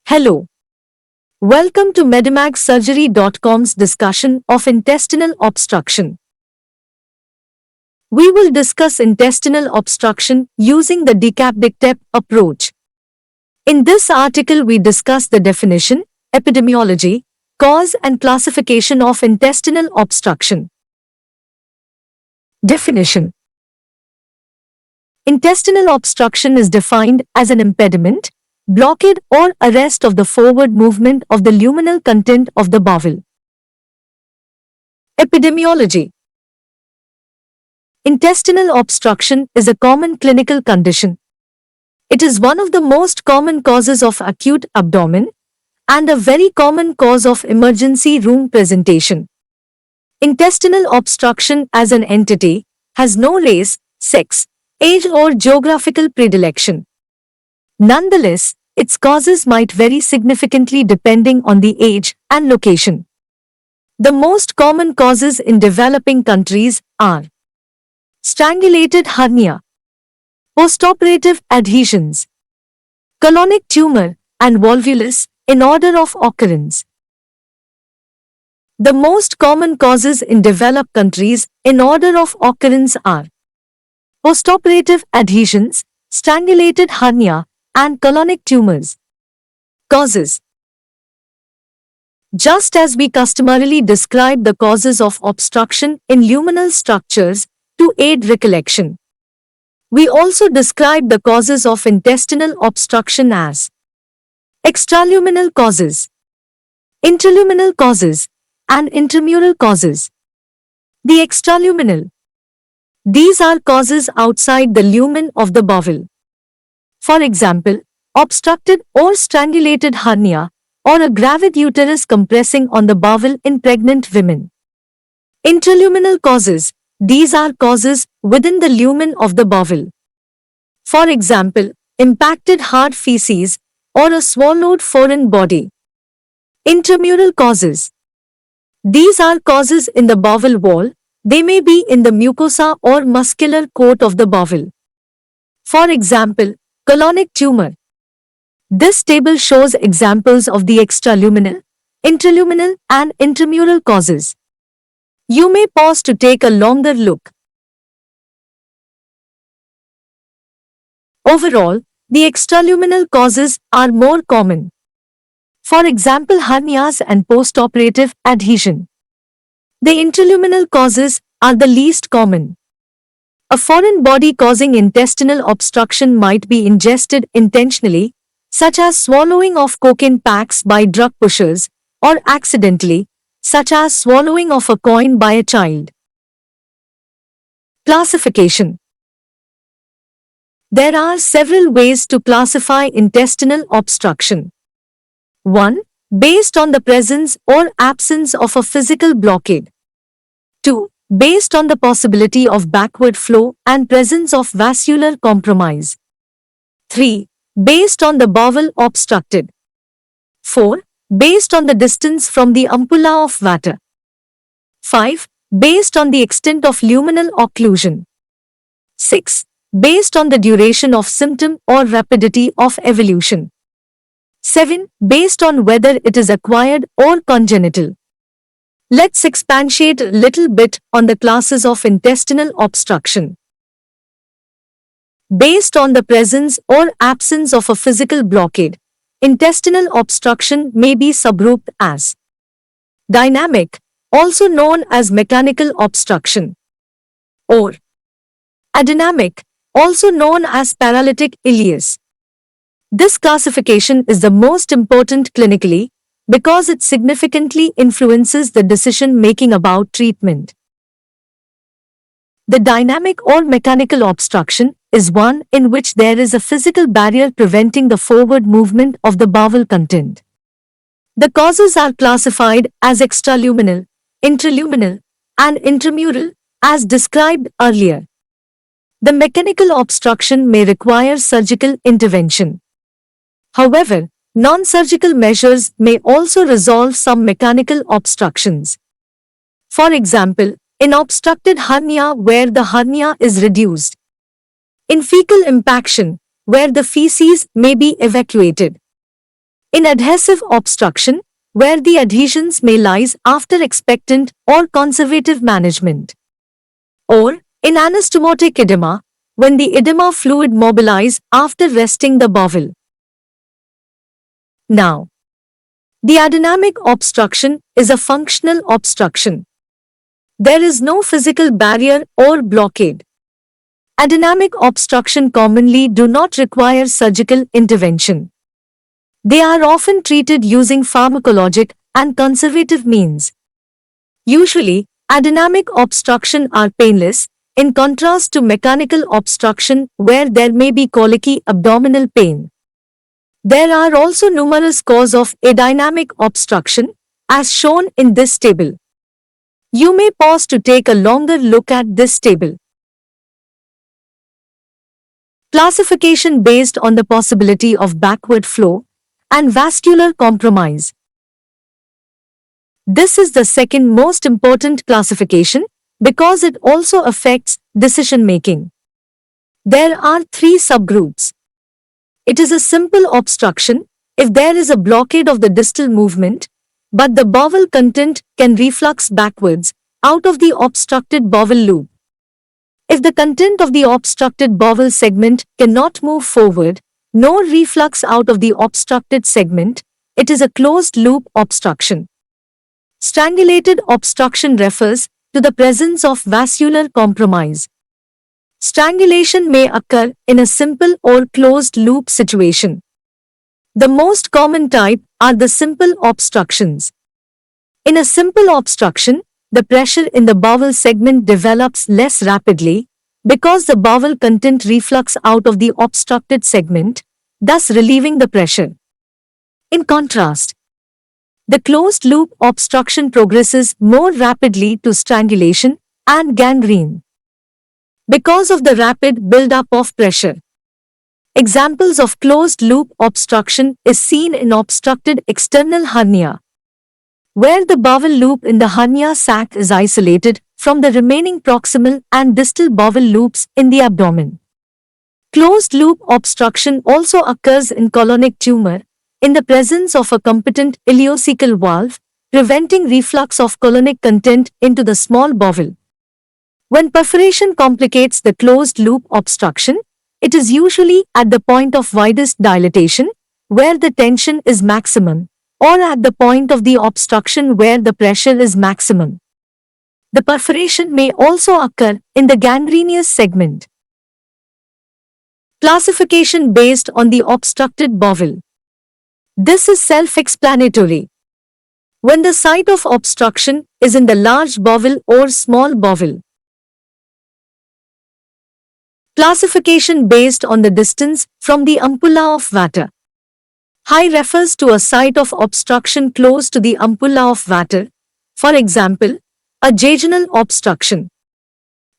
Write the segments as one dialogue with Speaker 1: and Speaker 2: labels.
Speaker 1: Hello. Welcome to medimagsurgery.com's discussion of intestinal obstruction. We will discuss intestinal obstruction using the DCAP-DICTEP approach. In this article, we discuss the definition, epidemiology, cause and classification of intestinal obstruction. Definition. Intestinal obstruction is defined as an impediment, blockade or arrest of the forward movement of the luminal content of the bowel. Epidemiology. Intestinal obstruction is a common clinical condition. It is one of the most common causes of acute abdomen and a very common cause of emergency room presentation. Intestinal obstruction as an entity has no race, sex, age or geographical predilection. Nonetheless, its causes might vary significantly depending on the age and location. The most common causes in developing countries are strangulated hernia, postoperative adhesions, colonic tumor, and volvulus in order of occurrence. The most common causes in developed countries in order of occurrence are postoperative adhesions, strangulated hernia, and colonic tumors. Causes. Just as we customarily describe the causes of obstruction in luminal structures to aid recollection, we also describe the causes of intestinal obstruction as extraluminal causes, intraluminal causes, and intramural causes. The extraluminal. These are causes outside the lumen of the bowel. For example, obstructed or strangulated hernia or a gravid uterus compressing on the bowel in pregnant women. Intraluminal causes. These are causes within the lumen of the bowel. For example, impacted hard feces or a swallowed foreign body. Intramural causes. These are causes in the bowel wall. They may be in the mucosa or muscular coat of the bowel. For example, colonic tumor. This table shows examples of the extraluminal, intraluminal, and intramural causes. You may pause to take a longer look. Overall, the extraluminal causes are more common. For example, hernias and postoperative adhesion. The intraluminal causes are the least common. A foreign body causing intestinal obstruction might be ingested intentionally, such as swallowing of cocaine packs by drug pushers, or accidentally, such as swallowing of a coin by a child. Classification. There are several ways to classify intestinal obstruction. 1. Based on the presence or absence of a physical blockade. 2. Based on the possibility of backward flow and presence of vascular compromise. 3. Based on the bowel obstructed. 4. Based on the distance from the ampulla of Vater. 5. Based on the extent of luminal occlusion. 6. Based on the duration of symptom or rapidity of evolution. 7. Based on whether it is acquired or congenital. Let's expatiate a little bit on the classes of intestinal obstruction. Based on the presence or absence of a physical blockade, intestinal obstruction may be subgrouped as dynamic, also known as mechanical obstruction, or adynamic, also known as paralytic ileus. This classification is the most important clinically because it significantly influences the decision-making about treatment. The dynamic or mechanical obstruction is one in which there is a physical barrier preventing the forward movement of the bowel content. The causes are classified as extraluminal, intraluminal, and intramural, as described earlier. The mechanical obstruction may require surgical intervention. However, non-surgical measures may also resolve some mechanical obstructions. For example, in obstructed hernia where the hernia is reduced. In fecal impaction, where the feces may be evacuated. In adhesive obstruction, where the adhesions may lies after expectant or conservative management. Or, in anastomotic edema, when the edema fluid mobilize after resting the bowel. Now, the adynamic obstruction is a functional obstruction. There is no physical barrier or blockade. Adynamic obstruction commonly do not require surgical intervention. They are often treated using pharmacologic and conservative means. Usually, adynamic obstruction are painless, in contrast to mechanical obstruction where there may be colicky abdominal pain. There are also numerous causes of adynamic obstruction, as shown in this table. You may pause to take a longer look at this table. Classification based on the possibility of backward flow and vascular compromise. This is the second most important classification because it also affects decision making. There are three subgroups. It is a simple obstruction if there is a blockade of the distal movement, but the bowel content can reflux backwards out of the obstructed bowel loop. If the content of the obstructed bowel segment cannot move forward, nor reflux out of the obstructed segment, it is a closed loop obstruction. Strangulated obstruction refers to the presence of vascular compromise. Strangulation may occur in a simple or closed loop situation. The most common type are the simple obstructions. In a simple obstruction, the pressure in the bowel segment develops less rapidly because the bowel content reflux out of the obstructed segment, thus relieving the pressure. In contrast, the closed loop obstruction progresses more rapidly to strangulation and gangrene because of the rapid buildup of pressure. Examples of closed loop obstruction is seen in obstructed external hernia, where the bowel loop in the hernia sac is isolated from the remaining proximal and distal bowel loops in the abdomen. Closed loop obstruction also occurs in colonic tumor in the presence of a competent ileocecal valve, preventing reflux of colonic content into the small bowel. When perforation complicates the closed loop obstruction, it is usually at the point of widest dilatation, where the tension is maximum, or at the point of the obstruction where the pressure is maximum. The perforation may also occur in the gangrenous segment. Classification based on the obstructed bowel. This is self-explanatory. When the site of obstruction is in the large bowel or small bowel. Classification based on the distance from the ampulla of Vater. High refers to a site of obstruction close to the ampulla of Vater, for example, a jejunal obstruction.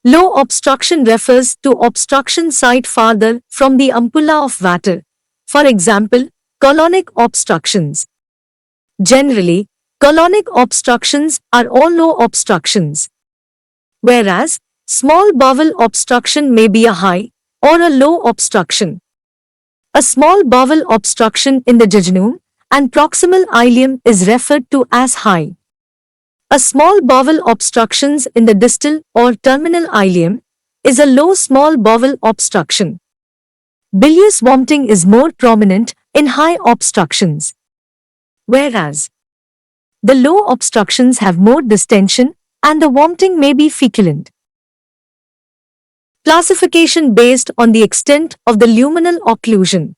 Speaker 1: Low obstruction refers to obstruction site farther from the ampulla of Vater, for example, colonic obstructions. Generally, colonic obstructions are all low obstructions, whereas small bowel obstruction may be a high or a low obstruction. A small bowel obstruction in the jejunum and proximal ileum is referred to as high. A small bowel obstructions in the distal or terminal ileum is a low small bowel obstruction. Bilious vomiting is more prominent in high obstructions, whereas the low obstructions have more distension and the vomiting may be feculent. Classification based on the extent of the luminal occlusion.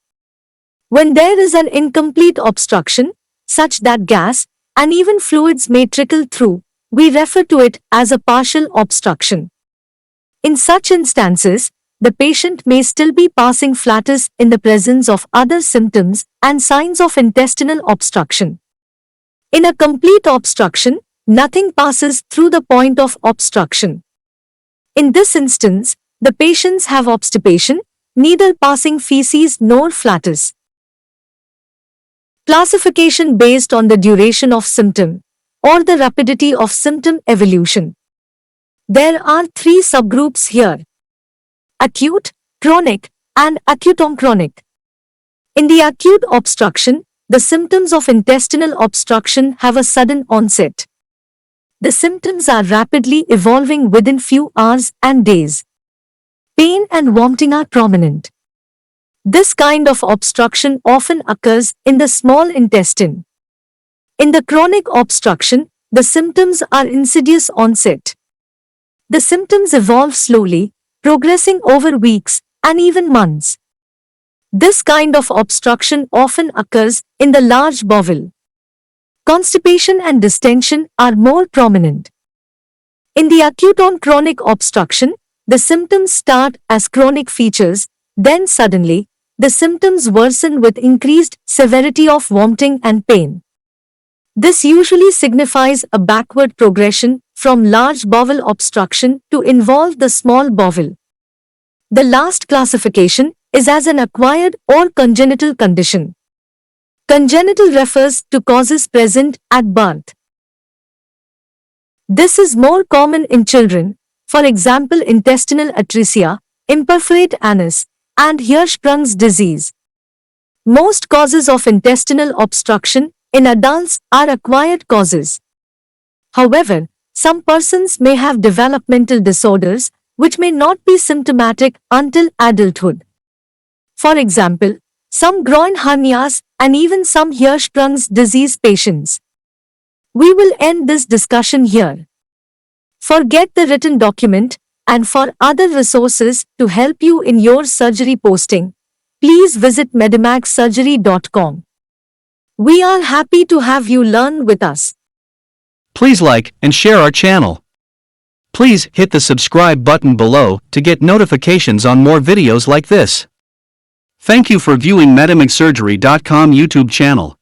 Speaker 1: When there is an incomplete obstruction, such that gas and even fluids may trickle through, we refer to it as a partial obstruction. In such instances, the patient may still be passing flatus in the presence of other symptoms and signs of intestinal obstruction. In a complete obstruction, nothing passes through the point of obstruction. In this instance, the patients have obstipation, neither passing feces nor flatus. Classification based on the duration of symptom or the rapidity of symptom evolution. There are three subgroups here: acute, chronic, and acute-on-chronic. In the acute obstruction, the symptoms of intestinal obstruction have a sudden onset. The symptoms are rapidly evolving within few hours and days. Pain and vomiting are prominent. This kind of obstruction often occurs in the small intestine. In the chronic obstruction, the symptoms are insidious onset. The symptoms evolve slowly, progressing over weeks and even months. This kind of obstruction often occurs in the large bowel. Constipation and distension are more prominent. In the acute on chronic obstruction, the symptoms start as chronic features, then suddenly, the symptoms worsen with increased severity of vomiting and pain. This usually signifies a backward progression from large bowel obstruction to involve the small bowel. The last classification is as an acquired or congenital condition. Congenital refers to causes present at birth. This is more common in children, for example intestinal atresia, imperforate anus, and Hirschsprung's disease. Most causes of intestinal obstruction in adults are acquired causes. However, some persons may have developmental disorders which may not be symptomatic until adulthood. For example, some groin hernias and even some Hirschsprung's disease patients. We will end this discussion here. Forget the written document, and for other resources to help you in your surgery posting, please visit medimagsurgery.com. We are happy to have you learn with us.
Speaker 2: Please like and share our channel. Please hit the subscribe button below to get notifications on more videos like this. Thank you for viewing medimagsurgery.com YouTube channel.